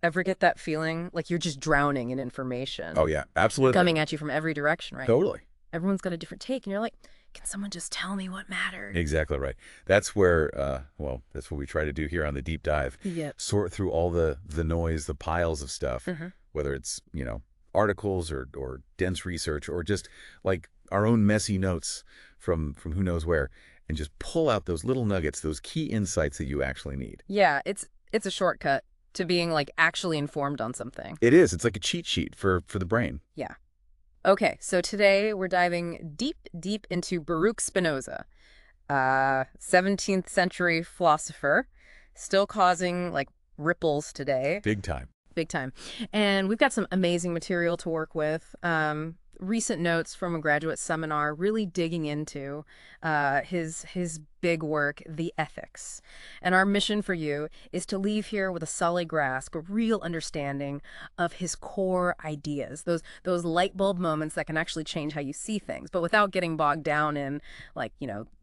Ever get that feeling like you're just drowning in Oh, information yeah, absolutely. coming at you from every direction, right? Totally. Everyone's got a different take, and you're like, can someone just tell me what mattered? Exactly right. That's where, well, that's what we try to do here on the deep dive. Yep. Sort through all the noise, the piles of stuff, Hmm. whether it's, articles or dense research or just like our own messy notes from who knows where, and just pull out those little nuggets, those key insights that you actually need. Yeah, it's a shortcut to being like actually informed on something. It is. It's like a cheat sheet for the brain. Yeah. Okay, so today we're diving deep, deep into Baruch Spinoza, 17th century philosopher, still causing like ripples today. Big time. Big time. And we've got some amazing material to work with. Recent notes from a graduate seminar really digging into his big work, The Ethics. And our mission for you is to leave here with a solid grasp, a real understanding of his core ideas, those light bulb moments that can actually change how you see things, but without getting bogged down in like,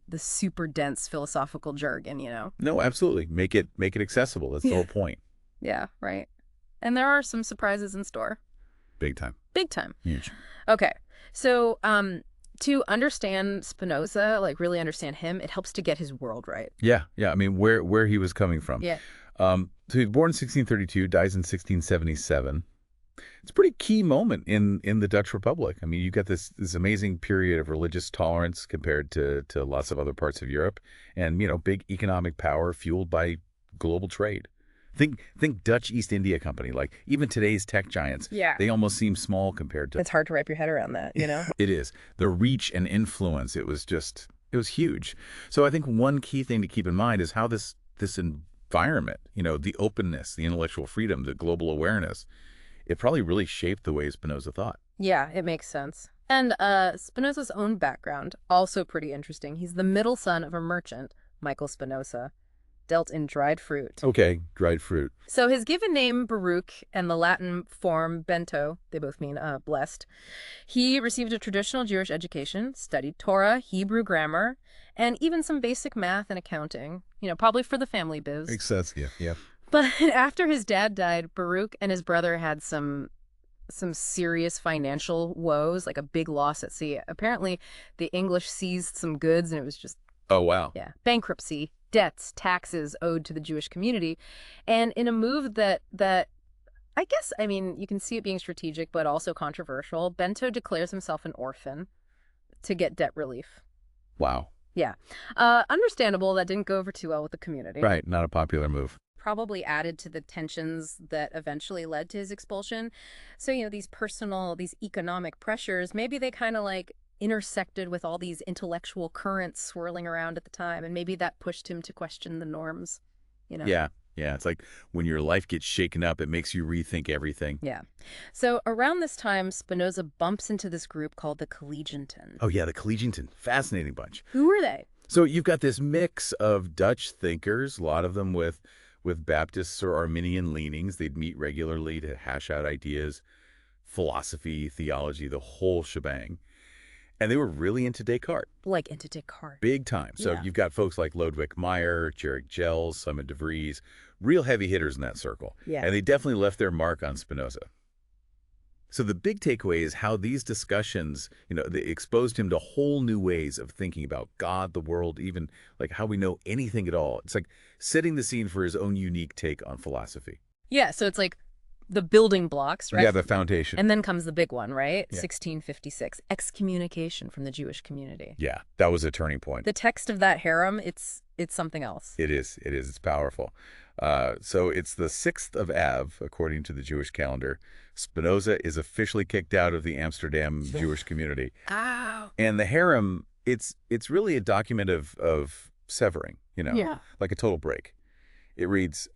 the super dense philosophical jargon. No, absolutely. Make it accessible. That's the Yeah. whole point. Yeah, right. And there are some surprises in store. Big time. Big time. Huge. Okay. So, to understand Spinoza, like really understand him, it helps to get his world right. Yeah, yeah. I mean, where he was coming from. Yeah. So he was born in 1632, dies in 1677. It's a pretty key moment in the Dutch Republic. I mean, you got this amazing period of religious tolerance compared to lots of other parts of Europe, and big economic power fueled by global trade. Think Dutch East India Company. Like even today's tech giants, Yeah. they almost seem small compared to. It's hard to wrap your head around that. It is the reach and influence. It was huge. So I think one key thing to keep in mind is how this environment, the openness, the intellectual freedom, the global awareness, it probably really shaped the way Spinoza thought. Yeah, it makes sense. And Spinoza's own background, also pretty interesting. He's the middle son of a merchant, Michael Spinoza, dealt in dried fruit. Okay, dried fruit. So his given name, Baruch, and the Latin form Bento, they both mean blessed. He received a traditional Jewish education, studied Torah, Hebrew grammar, and even some basic math and accounting, probably for the family biz. Makes sense. Yeah, yeah. But after his dad died, Baruch and his brother had some serious financial woes, like a big loss at sea. Apparently, the English seized some goods, and it was just, Oh, wow. yeah, bankruptcy, debts, taxes owed to the Jewish community. And in a move that I guess, I mean, you can see it being strategic, but also controversial, Bento declares himself an orphan to get debt relief. Wow. Yeah. Understandable. That didn't go over too well with the community. Right. Not a popular move. Probably added to the tensions that eventually led to his expulsion. So, these economic pressures, maybe they kind of like intersected with all these intellectual currents swirling around at the time, and maybe that pushed him to question the norms. Yeah. Yeah. It's like when your life gets shaken up, it makes you rethink everything. Yeah. So around this time, Spinoza bumps into this group called the Collegiantine. Oh, yeah. The Collegiantine. Fascinating bunch. Who were they? So you've got this mix of Dutch thinkers, a lot of them with Baptist or Arminian leanings. They'd meet regularly to hash out ideas, philosophy, theology, the whole shebang. And they were really into Descartes. Like into Descartes. Big time. So Yeah. you've got folks like Lodewijk Meyer, Jerry Gels, Simon de Vries, real heavy hitters in that circle. Yeah. And they definitely left their mark on Spinoza. So the big takeaway is how these discussions, they exposed him to whole new ways of thinking about God, the world, even like how we know anything at all. It's like setting the scene for his own unique take on philosophy. Yeah, so it's like the building blocks, right? Yeah, the foundation. And then comes the big one, right? Yeah. 1656, excommunication from the Jewish community. Yeah, that was a turning point. The text of that harem, it's something else. It is. It's powerful. So it's the 6th of Av, according to the Jewish calendar. Spinoza is officially kicked out of the Amsterdam Jewish community. Ow. And the harem, it's really a document of severing, Yeah. like a total break. It reads,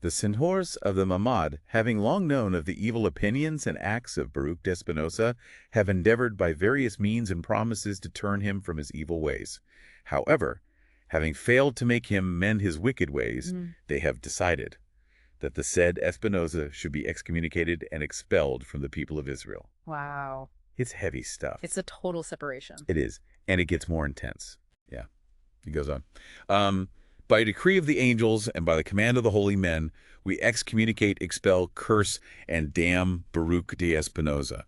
the Senhors of the Mamad, having long known of the evil opinions and acts of Baruch de Spinoza, have endeavored by various means and promises to turn him from his evil ways. However, having failed to make him mend his wicked ways, they have decided that the said Espinoza should be excommunicated and expelled from the people of Israel. Wow. It's heavy stuff. It's a total separation. It is. And it gets more intense. Yeah. He goes on. By a decree of the angels and by the command of the holy men, We excommunicate, expel, curse, and damn Baruch de Spinoza,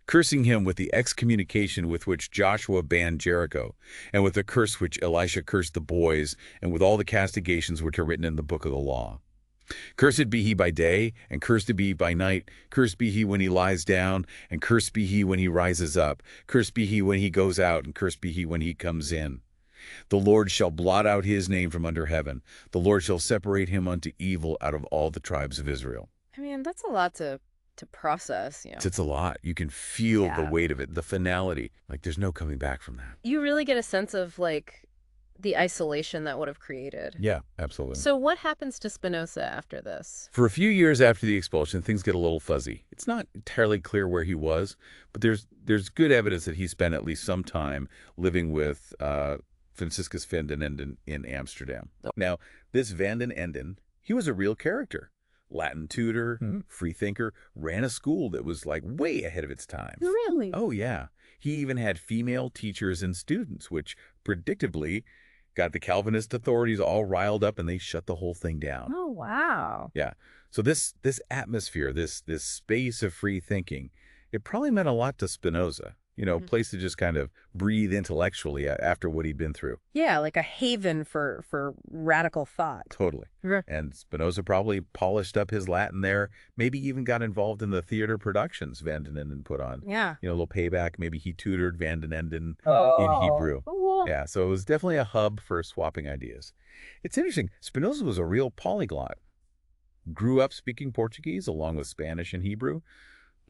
cursing him with the excommunication with which Joshua banned Jericho, and with the curse which Elisha cursed the boys, and with all the castigations which are written in the book of the law. Cursed be he by day, and cursed be he by night. Cursed be he when he lies down, and cursed be he when he rises up. Cursed be he when he goes out, and cursed be he when he comes in. The Lord shall blot out his name from under heaven. The Lord shall separate him unto evil out of all the tribes of Israel. I mean, that's a lot to process, It's a lot. You can feel the Yeah. weight of it, the finality. Like, there's no coming back from that. You really get a sense of, like, the isolation that would have created. Yeah, absolutely. So what happens to Spinoza after this? For a few years after the expulsion, things get a little fuzzy. It's not entirely clear where he was, but there's good evidence that he spent at least some time living with Franciscus van den Enden in Amsterdam. Now, this van den Enden, he was a real character. Latin tutor, free thinker, ran a school that was like way ahead of its time. Really? Oh, yeah. He even had female teachers and students, which predictably got the Calvinist authorities all riled up, and they shut the whole thing down. Oh, wow. Yeah. So this atmosphere, this space of free thinking, it probably meant a lot to Spinoza. A place to just kind of breathe intellectually after what he'd been through. Yeah, like a haven for radical thought. Totally. Right. And Spinoza probably polished up his Latin there, maybe even got involved in the theater productions Van den Enden put on. Yeah. A little payback. Maybe he tutored Van den Enden Oh. in Hebrew. Oh. Yeah, so it was definitely a hub for swapping ideas. It's interesting. Spinoza was a real polyglot. Grew up speaking Portuguese along with Spanish and Hebrew.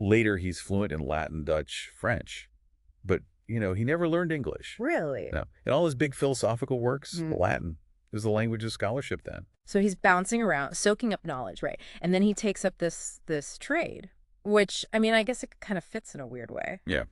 Later, he's fluent in Latin, Dutch, French. But, he never learned English. Really? No. In all his big philosophical works, Latin was the language of scholarship then. So he's bouncing around, soaking up knowledge, right? And then he takes up this trade, which, I mean, I guess it kind of fits in a weird way. Yeah.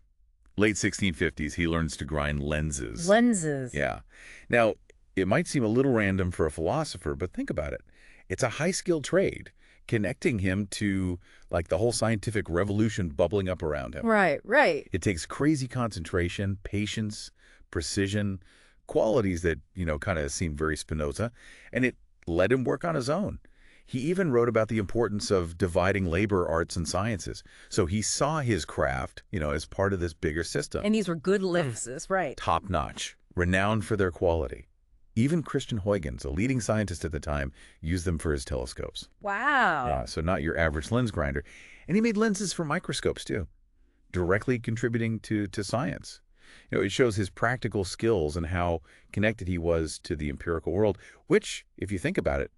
Late 1650s, he learns to grind lenses. Lenses. Yeah. Now, it might seem a little random for a philosopher, but think about it. It's a high-skilled trade, connecting him to, like, the whole scientific revolution bubbling up around him. Right, right. It takes crazy concentration, patience, precision, qualities that, kind of seem very Spinoza, and it let him work on his own. He even wrote about the importance of dividing labor, arts, and sciences. So he saw his craft, as part of this bigger system. And these were good lifts, right? Top-notch, renowned for their quality. Even Christian Huygens, a leading scientist at the time, used them for his telescopes. Wow. Yeah, so not your average lens grinder. And he made lenses for microscopes, too, directly contributing to science. It shows his practical skills and how connected he was to the empirical world, which, if you think about it,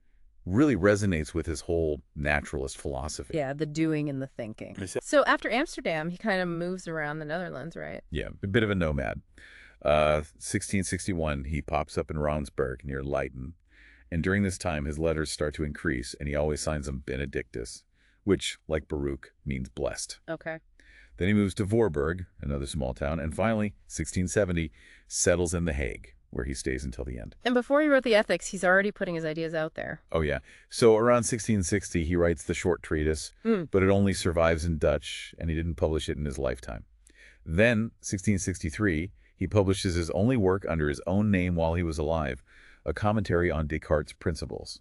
really resonates with his whole naturalist philosophy. Yeah, the doing and the thinking. So after Amsterdam, he kind of moves around the Netherlands, right? Yeah, a bit of a nomad. 1661, he pops up in Ronsburg near Leiden. And during this time, his letters start to increase, and he always signs them Benedictus, which, like Baruch, means blessed. Okay. Then he moves to Voorburg, another small town, and finally, 1670, settles in The Hague, where he stays until the end. And before he wrote the Ethics, he's already putting his ideas out there. Oh, yeah. So around 1660, he writes the short treatise, but it only survives in Dutch, and he didn't publish it in his lifetime. Then, 1663, he publishes his only work under his own name while he was alive, a commentary on Descartes' principles.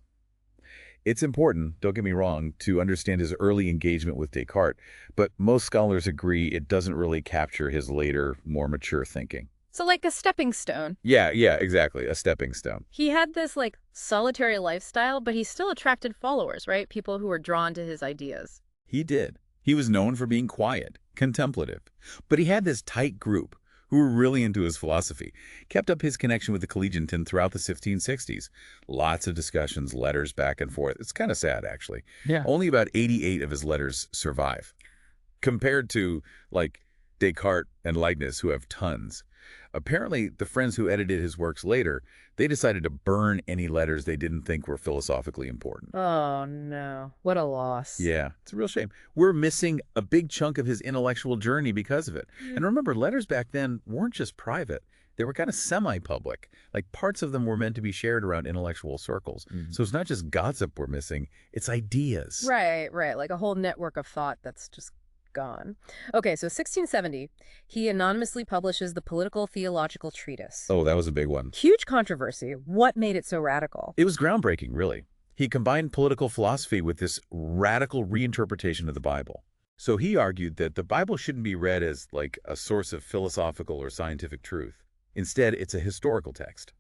It's important, don't get me wrong, to understand his early engagement with Descartes, but most scholars agree it doesn't really capture his later, more mature thinking. So like a stepping stone. Yeah, exactly, a stepping stone. He had this like solitary lifestyle, but he still attracted followers, right? People who were drawn to his ideas. He did. He was known for being quiet, contemplative, but he had this tight group who were really into his philosophy, kept up his connection with the Collegiantine throughout the 1560s. Lots of discussions, letters back and forth. It's kind of sad, actually. Yeah. Only about 88 of his letters survive, compared to, like, Descartes and Leibniz, who have tons. Apparently, the friends who edited his works later, they decided to burn any letters they didn't think were philosophically important. Oh, no. What a loss. Yeah, it's a real shame. We're missing a big chunk of his intellectual journey because of it. And remember, letters back then weren't just private. They were kind of semi-public. Like, parts of them were meant to be shared around intellectual circles. So it's not just gossip we're missing, it's ideas. Right. Like a whole network of thought that's just gone. Okay, so 1670, he anonymously publishes the Political Theological Treatise. Oh, that was a big one. Huge controversy. What made it so radical? It was groundbreaking, really. He combined political philosophy with this radical reinterpretation of the Bible. So he argued that the Bible shouldn't be read as like a source of philosophical or scientific truth. Instead, it's a historical text,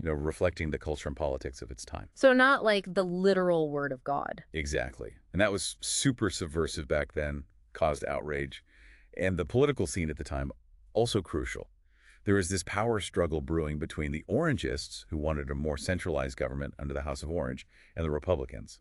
reflecting the culture and politics of its time. So not like the literal word of God. Exactly. And that was super subversive back then, caused outrage. And the political scene at the time, also crucial. There was this power struggle brewing between the Orangists, who wanted a more centralized government under the House of Orange, and the Republicans.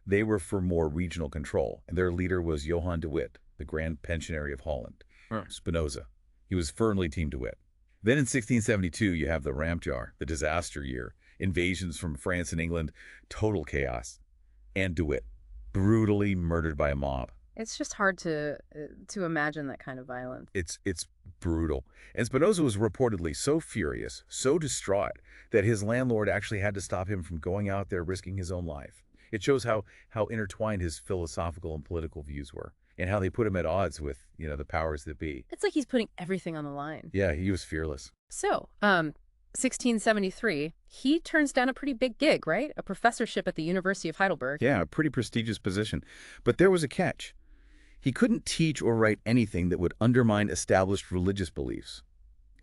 They were for more regional control, and their leader was Johann de Witt, the Grand Pensionary of Holland. Spinoza. He was firmly Team de Witt. Then in 1672, you have the ramp jar, the disaster year, invasions from France and England, total chaos. And de Witt, brutally murdered by a mob. It's just hard to imagine that kind of violence. It's brutal. And Spinoza was reportedly so furious, so distraught, that his landlord actually had to stop him from going out there risking his own life. It shows how intertwined his philosophical and political views were, and how they put him at odds with, the powers that be. It's like he's putting everything on the line. Yeah, he was fearless. So, 1673, he turns down a pretty big gig, right? A professorship at the University of Heidelberg. Yeah, a pretty prestigious position. But there was a catch. He couldn't teach or write anything that would undermine established religious beliefs.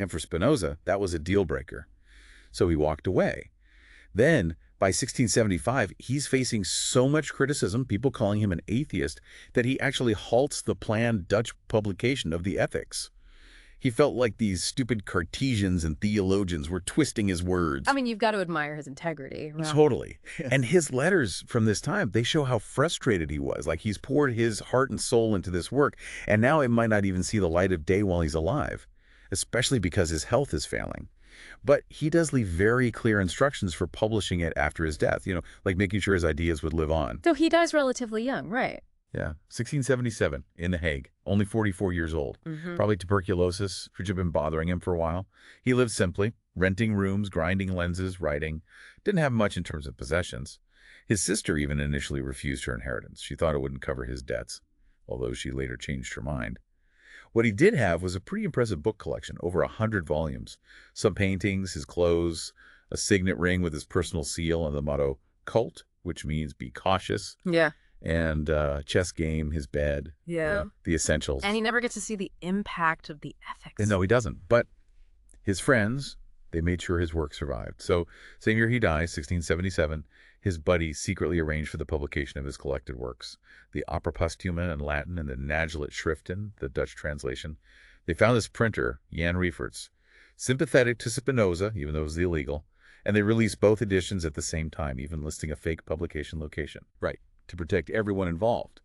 And for Spinoza, that was a deal breaker. So he walked away. Then, by 1675, he's facing so much criticism, people calling him an atheist, that he actually halts the planned Dutch publication of the Ethics. He felt like these stupid Cartesians and theologians were twisting his words. I mean, you've got to admire his integrity. Right? Totally. And his letters from this time, they show how frustrated he was. Like he's poured his heart and soul into this work, and now it might not even see the light of day while he's alive, especially because his health is failing. But he does leave very clear instructions for publishing it after his death, like making sure his ideas would live on. So he dies relatively young, right? Yeah, 1677 in The Hague, only 44 years old. Probably tuberculosis, which had been bothering him for a while. He lived simply, renting rooms, grinding lenses, writing. Didn't have much in terms of possessions. His sister even initially refused her inheritance. She thought it wouldn't cover his debts, although she later changed her mind. What he did have was a pretty impressive book collection, over 100 volumes. Some paintings, his clothes, a signet ring with his personal seal and the motto, cult, which means be cautious. Yeah. And chess game, his bed, the essentials. And he never gets to see the impact of the ethics. And no, he doesn't. But his friends, they made sure his work survived. So same year he dies, 1677, his buddies secretly arranged for the publication of his collected works, the Opera Postuma in Latin and the Nagelet Schriften, the Dutch translation. They found this printer, Jan Rieferts, sympathetic to Spinoza, even though it was illegal, and they released both editions at the same time, even listing a fake publication location. Right. To protect everyone involved,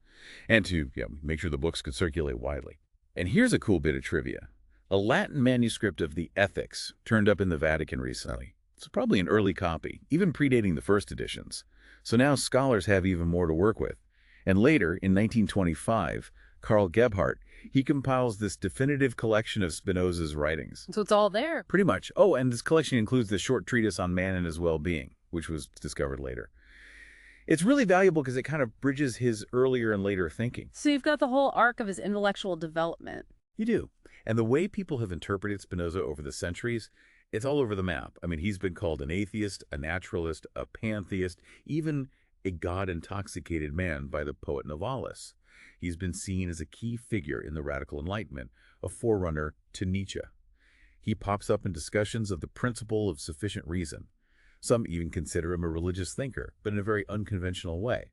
and to make sure the books could circulate widely. And here's a cool bit of trivia. A Latin manuscript of the Ethics turned up in the Vatican recently. It's probably an early copy, even predating the first editions. So now scholars have even more to work with. And later, in 1925, Karl Gebhardt, he compiles this definitive collection of Spinoza's writings. So it's all there. Pretty much. Oh, and this collection includes the short treatise on man and his well-being, which was discovered later. It's really valuable because it kind of bridges his earlier and later thinking. So you've got the whole arc of his intellectual development. You do. And the way people have interpreted Spinoza over the centuries, it's all over the map. I mean, he's been called an atheist, a naturalist, a pantheist, even a God-intoxicated man by the poet Novalis. He's been seen as a key figure in the radical Enlightenment, a forerunner to Nietzsche. He pops up in discussions of the principle of sufficient reason. Some even consider him a religious thinker, but in a very unconventional way.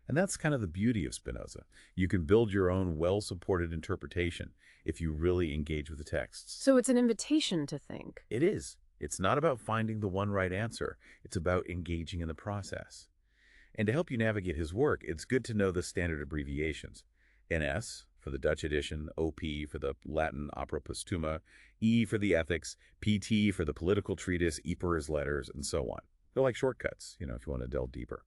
And that's kind of the beauty of Spinoza. You can build your own well-supported interpretation if you really engage with the texts. So it's an invitation to think. It is. It's not about finding the one right answer. It's about engaging in the process. And to help you navigate his work, it's good to know the standard abbreviations. NS for the Dutch edition, OP for the Latin Opera Postuma, E for the Ethics, PT for the political treatise, E for his letters, and so on. They're like shortcuts, if you want to delve deeper.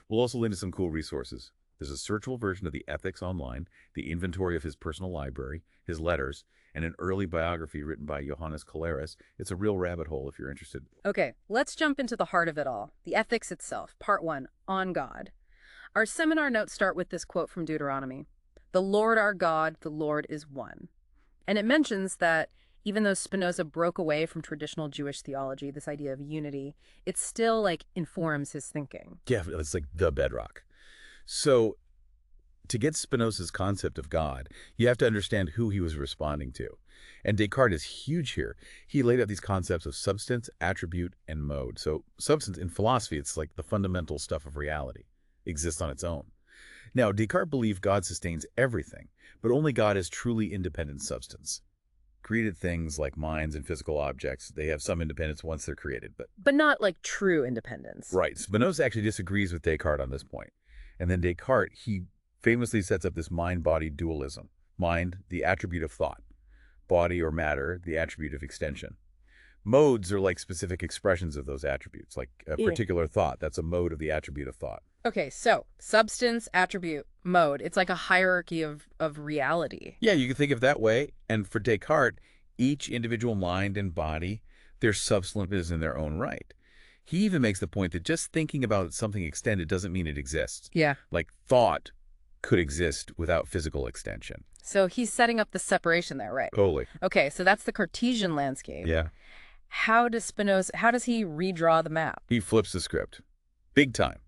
We'll also link to some cool resources. There's a searchable version of the Ethics online, the inventory of his personal library, his letters, and an early biography written by Johannes Caleres. It's a real rabbit hole if you're interested. Okay, let's jump into the heart of it all, the ethics itself. Part 1, on God. Our seminar notes start with this quote from Deuteronomy. The Lord our God, the Lord is one. And it mentions that even though Spinoza broke away from traditional Jewish theology, this idea of unity, it still like informs his thinking. Yeah, it's like the bedrock. So to get Spinoza's concept of God, you have to understand who he was responding to. And Descartes is huge here. He laid out these concepts of substance, attribute, and mode. So substance in philosophy, it's like the fundamental stuff of reality, exists on its own. Now, Descartes believed God sustains everything, but only God is truly independent substance. Created things like minds and physical objects, they have some independence once they're created, but But not like true independence. right. Spinoza actually disagrees with Descartes on this point. And then Descartes, he famously sets up this mind-body dualism. Mind, the attribute of thought. Body or matter, the attribute of extension. Modes are like specific expressions of those attributes, like a Yeah. particular thought. That's a mode of the attribute of thought. Okay, so substance, attribute, mode. It's like a hierarchy of reality. Yeah, you can think of it that way. And for Descartes, each individual mind and body, they're substances in their own right. He even makes the point that just thinking about something extended doesn't mean it exists. Yeah. Like thought could exist without physical extension. So he's setting up the separation there, right? Totally. Okay, so that's the Cartesian landscape. Yeah. How does he redraw the map? He flips the script. Big time.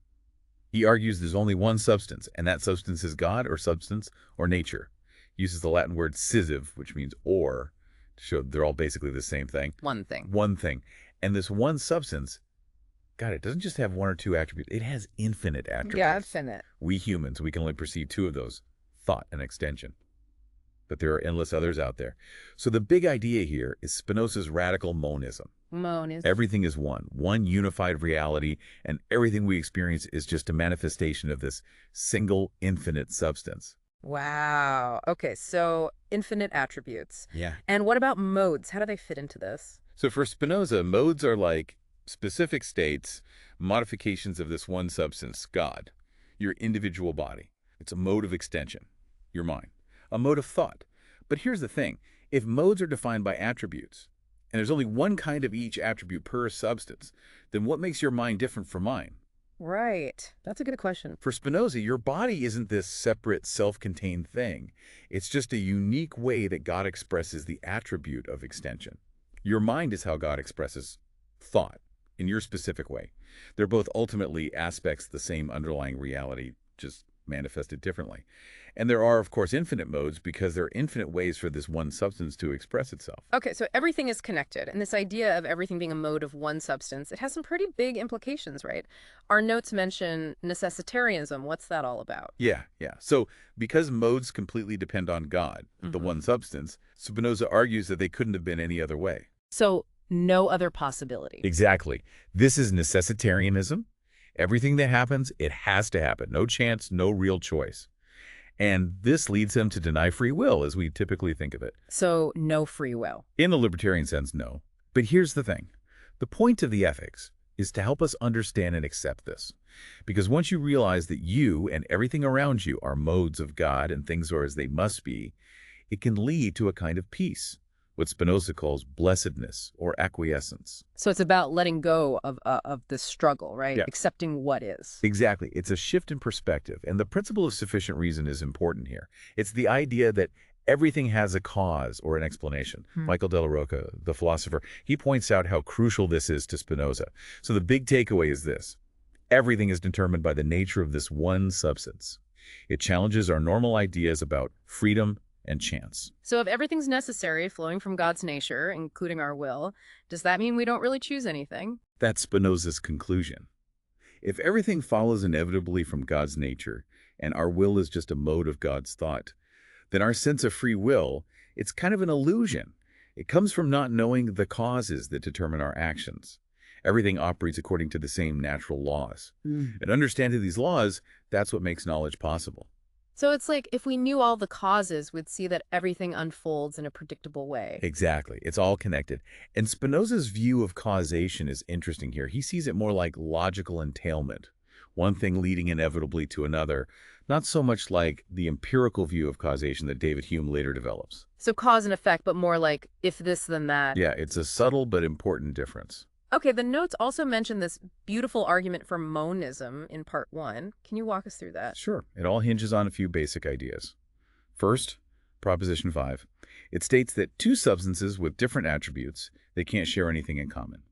He argues there's only one substance, and that substance is God or substance or nature. He uses the Latin word scisive, which means or, to show they're all basically the same thing. One thing. One thing. And this one substance, God, it doesn't just have one or two attributes. It has infinite attributes. Yeah, infinite. We humans, we can only perceive two of those, thought and extension. But there are endless others out there. So the big idea here is Spinoza's radical monism. Monism. Everything is one unified reality, and everything we experience is just a manifestation of this single infinite substance. Wow. Okay, so infinite attributes. Yeah. And what about modes? How do they fit into this? So for Spinoza, modes are like specific states, modifications of this one substance, God, your individual body. It's a mode of extension, your mind, a mode of thought. But here's the thing. If modes are defined by attributes, and there's only one kind of each attribute per substance, then what makes your mind different from mine? Right. That's a good question. For Spinoza, your body isn't this separate, self-contained thing. It's just a unique way that God expresses the attribute of extension. Your mind is how God expresses thought in your specific way. They're both ultimately aspects of the same underlying reality, just manifested differently. And there are, of course, infinite modes because there are infinite ways for this one substance to express itself. Okay, so everything is connected. And this idea of everything being a mode of one substance, it has some pretty big implications, right? Our notes mention necessitarianism. What's that all about? Yeah. So because modes completely depend on God, the one substance, Spinoza argues that they couldn't have been any other way. So no other possibility. Exactly. This is necessitarianism. Everything that happens, it has to happen. No chance, no real choice. And this leads them to deny free will, as we typically think of it. So no free will. In the libertarian sense, no. But here's the thing. The point of the ethics is to help us understand and accept this. Because once you realize that you and everything around you are modes of God and things are as they must be, it can lead to a kind of peace, what Spinoza calls blessedness or acquiescence. So it's about letting go of the struggle, right? Yeah. Accepting what is. Exactly. It's a shift in perspective. And the principle of sufficient reason is important here. It's the idea that everything has a cause or an explanation. Michael Della Rocca, the philosopher, he points out how crucial this is to Spinoza. So the big takeaway is this. Everything is determined by the nature of this one substance. It challenges our normal ideas about freedom and chance. So if everything's necessary, flowing from God's nature, including our will, does that mean we don't really choose anything? That's Spinoza's conclusion. If everything follows inevitably from God's nature, and our will is just a mode of God's thought, then our sense of free will, it's kind of an illusion. It comes from not knowing the causes that determine our actions. Everything operates according to the same natural laws. And understanding these laws, that's what makes knowledge possible. So it's like if we knew all the causes, we'd see that everything unfolds in a predictable way. Exactly. It's all connected. And Spinoza's view of causation is interesting here. He sees it more like logical entailment, one thing leading inevitably to another, not so much like the empirical view of causation that David Hume later develops. So cause and effect, but more like if this, then that. Yeah, it's a subtle but important difference. Okay, the notes also mention this beautiful argument for monism in part 1. Can you walk us through that? Sure. It all hinges on a few basic ideas. First, Proposition 5. It states that two substances with different attributes, they can't share anything in common.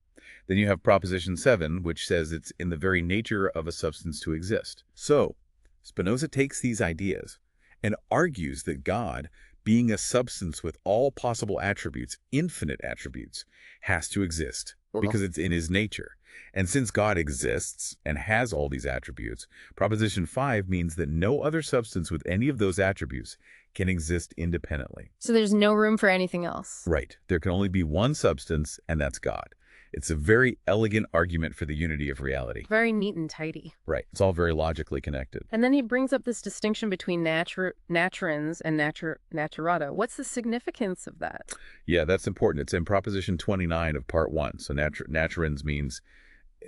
Then you have Proposition 7, which says it's in the very nature of a substance to exist. So, Spinoza takes these ideas and argues that God, being a substance with all possible attributes, infinite attributes, has to exist because it's in his nature. And since God exists and has all these attributes, Proposition 5 means that no other substance with any of those attributes can exist independently. So there's no room for anything else. Right. There can only be one substance, and that's God. It's a very elegant argument for the unity of reality. Very neat and tidy. Right. It's all very logically connected. And then he brings up this distinction between naturans and naturata. What's the significance of that? Yeah, that's important. It's in Proposition 29 of Part 1. So naturans means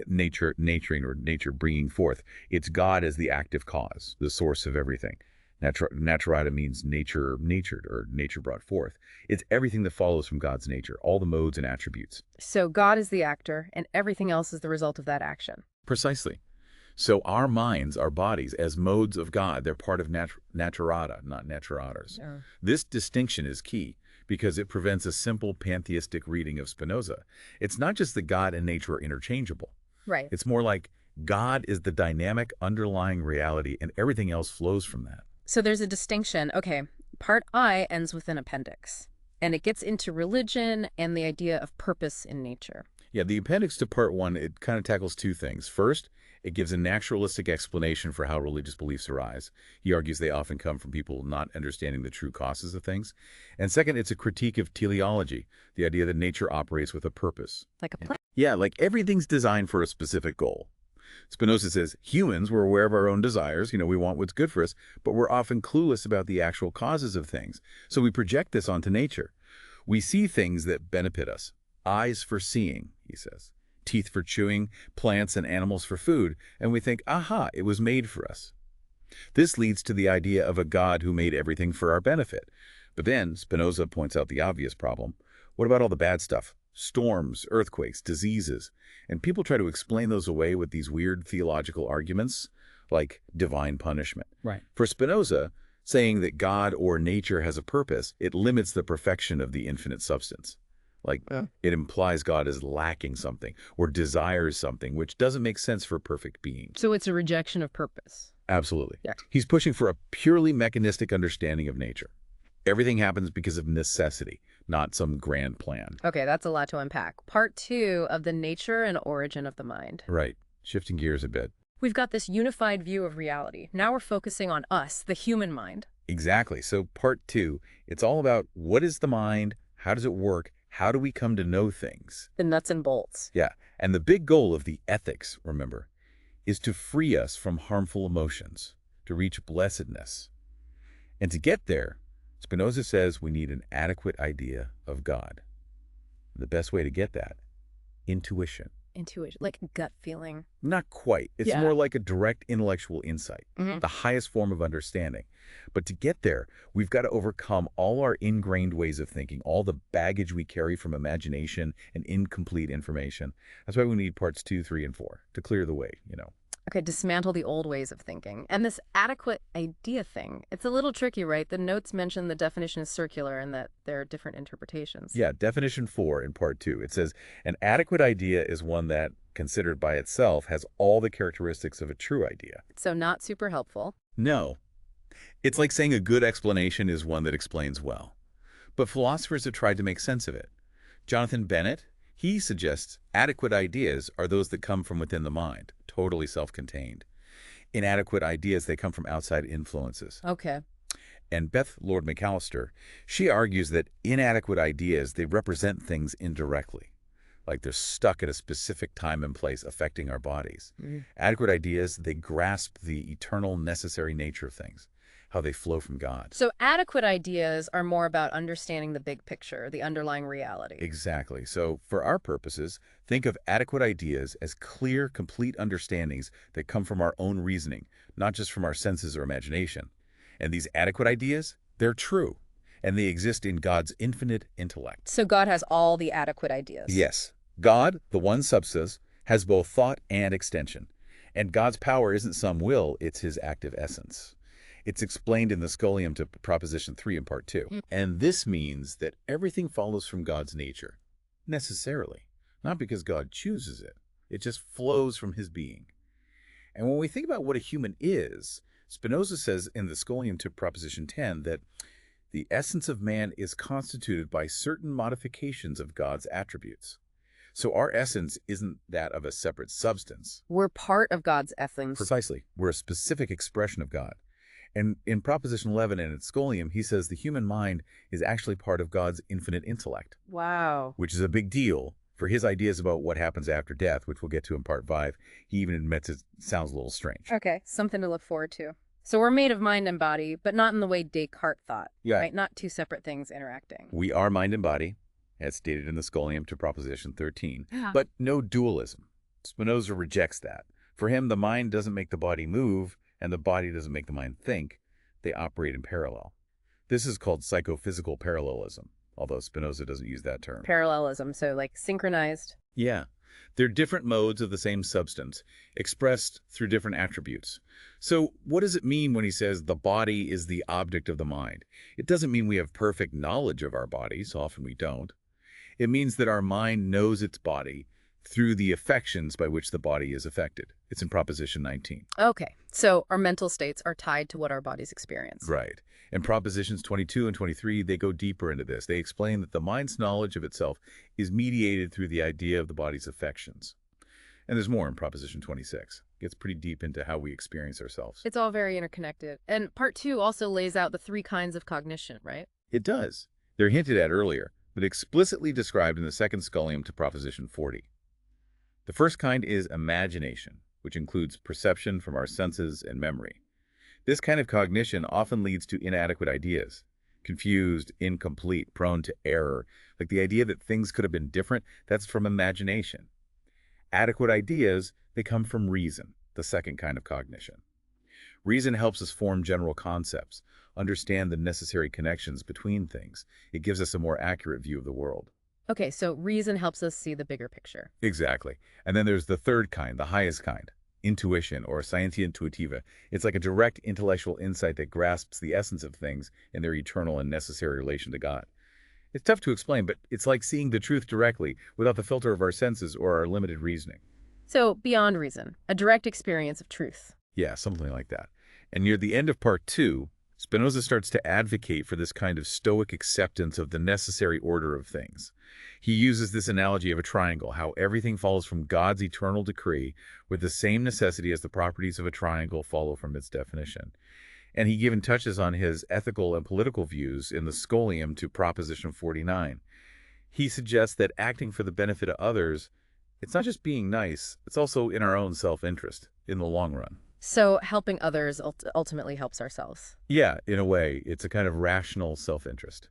nature, naturing, or nature bringing forth. It's God as the active cause, the source of everything. Naturata means nature natured, or nature brought forth. It's everything that follows from God's nature, all the modes and attributes. So God is the actor, and everything else is the result of that action. Precisely. So our minds, our bodies, as modes of God, they're part of naturata, not naturatas. Yeah. This distinction is key because it prevents a simple pantheistic reading of Spinoza. It's not just that God and nature are interchangeable. Right. It's more like God is the dynamic underlying reality, and everything else flows from that. So there's a distinction. Okay, Part I ends with an appendix, and it gets into religion and the idea of purpose in nature. Yeah, the appendix to Part 1, it kind of tackles two things. First, it gives a naturalistic explanation for how religious beliefs arise. He argues they often come from people not understanding the true causes of things. And second, it's a critique of teleology, the idea that nature operates with a purpose. Like a plan. Yeah, like everything's designed for a specific goal. Spinoza says humans, we're aware of our own desires, we want what's good for us, but we're often clueless about the actual causes of things. So we project this onto nature. We see things that benefit us. Eyes for seeing, he says. Teeth for chewing, plants and animals for food, and we think, aha, it was made for us. This leads to the idea of a God who made everything for our benefit. But then Spinoza points out the obvious problem. What about all the bad stuff? Storms, earthquakes, diseases. And people try to explain those away with these weird theological arguments, like divine punishment. Right. For Spinoza, saying that God or nature has a purpose, it limits the perfection of the infinite substance. It implies God is lacking something or desires something, which doesn't make sense for perfect being. So it's a rejection of purpose. Absolutely. Yeah. He's pushing for a purely mechanistic understanding of nature. Everything happens because of necessity, not some grand plan. Okay, that's a lot to unpack. Part 2 of the nature and origin of the mind. Right. Shifting gears a bit. We've got this unified view of reality. Now we're focusing on us, the human mind. Exactly. So Part 2, it's all about what is the mind, how does it work, how do we come to know things? The nuts and bolts. Yeah. And the big goal of the ethics, remember, is to free us from harmful emotions, to reach blessedness. And to get there, Spinoza says we need an adequate idea of God. The best way to get that? Intuition. Intuition, like gut feeling. Not quite. It's Yeah. more like a direct intellectual insight, Mhm. the highest form of understanding. But to get there, we've got to overcome all our ingrained ways of thinking, all the baggage we carry from imagination and incomplete information. That's why we need parts 2, 3, and 4 to clear the way. Okay, dismantle the old ways of thinking. And this adequate idea thing, it's a little tricky, right? The notes mention the definition is circular and that there are different interpretations. Yeah, definition 4 in part 2. It says, an adequate idea is one that, considered by itself, has all the characteristics of a true idea. So not super helpful. No. It's like saying a good explanation is one that explains well. But philosophers have tried to make sense of it. Jonathan Bennett, he suggests adequate ideas are those that come from within the mind, totally self-contained. Inadequate ideas, they come from outside influences. Okay. And Beth Lord McAllister, she argues that inadequate ideas, they represent things indirectly, like they're stuck at a specific time and place affecting our bodies. Adequate ideas, they grasp the eternal necessary nature of things, how they flow from God. So adequate ideas are more about understanding the big picture, the underlying reality. Exactly. So for our purposes, think of adequate ideas as clear, complete understandings that come from our own reasoning, not just from our senses or imagination. And these adequate ideas, they're true, and they exist in God's infinite intellect. So God has all the adequate ideas. Yes. God, the one substance, has both thought and extension. And God's power isn't some will, it's his active essence. It's explained in the Scholium to Proposition 3 in Part 2. Mm. And this means that everything follows from God's nature, necessarily, not because God chooses it. It just flows from his being. And when we think about what a human is, Spinoza says in the Scholium to Proposition 10 that the essence of man is constituted by certain modifications of God's attributes. So our essence isn't that of a separate substance. We're part of God's essence. Precisely. We're a specific expression of God. And in Proposition 11 and in Scholium, he says the human mind is actually part of God's infinite intellect. Wow. Which is a big deal for his ideas about what happens after death, which we'll get to in Part 5. He even admits it sounds a little strange. Okay, something to look forward to. So we're made of mind and body, but not in the way Descartes thought, Yeah. right? Not two separate things interacting. We are mind and body, as stated in the Scholium to Proposition 13, Yeah. but no dualism. Spinoza rejects that. For him, the mind doesn't make the body move, and the body doesn't make the mind think. They operate in parallel. This is called psychophysical parallelism, although Spinoza doesn't use that term. Parallelism, so like synchronized. Yeah. They're different modes of the same substance, expressed through different attributes. So what does it mean when he says the body is the object of the mind? It doesn't mean we have perfect knowledge of our bodies. Often we don't. It means that our mind knows its body through the affections by which the body is affected. It's in Proposition 19. Okay, so our mental states are tied to what our bodies experience. Right. In Propositions 22 and 23, they go deeper into this. They explain that the mind's knowledge of itself is mediated through the idea of the body's affections. And there's more in Proposition 26. It gets pretty deep into how we experience ourselves. It's all very interconnected. And part 2 also lays out the 3 kinds of cognition, right? It does. They're hinted at earlier, but explicitly described in the second Scholium to Proposition 40. The first kind is imagination, which includes perception from our senses and memory. This kind of cognition often leads to inadequate ideas, confused, incomplete, prone to error. Like the idea that things could have been different, that's from imagination. Adequate ideas, they come from reason, the second kind of cognition. Reason helps us form general concepts, understand the necessary connections between things. It gives us a more accurate view of the world. Okay, so reason helps us see the bigger picture. Exactly. And then there's the third kind, the highest kind, intuition or scientia intuitiva. It's like a direct intellectual insight that grasps the essence of things in their eternal and necessary relation to God. It's tough to explain, but it's like seeing the truth directly without the filter of our senses or our limited reasoning. So beyond reason, a direct experience of truth. Yeah, something like that. And near the end of Part 2, Spinoza starts to advocate for this kind of stoic acceptance of the necessary order of things. He uses this analogy of a triangle, how everything follows from God's eternal decree with the same necessity as the properties of a triangle follow from its definition. And he even touches on his ethical and political views in the Scholium to Proposition 49. He suggests that acting for the benefit of others, it's not just being nice, it's also in our own self-interest in the long run. So helping others ultimately helps ourselves. Yeah, in a way, it's a kind of rational self-interest.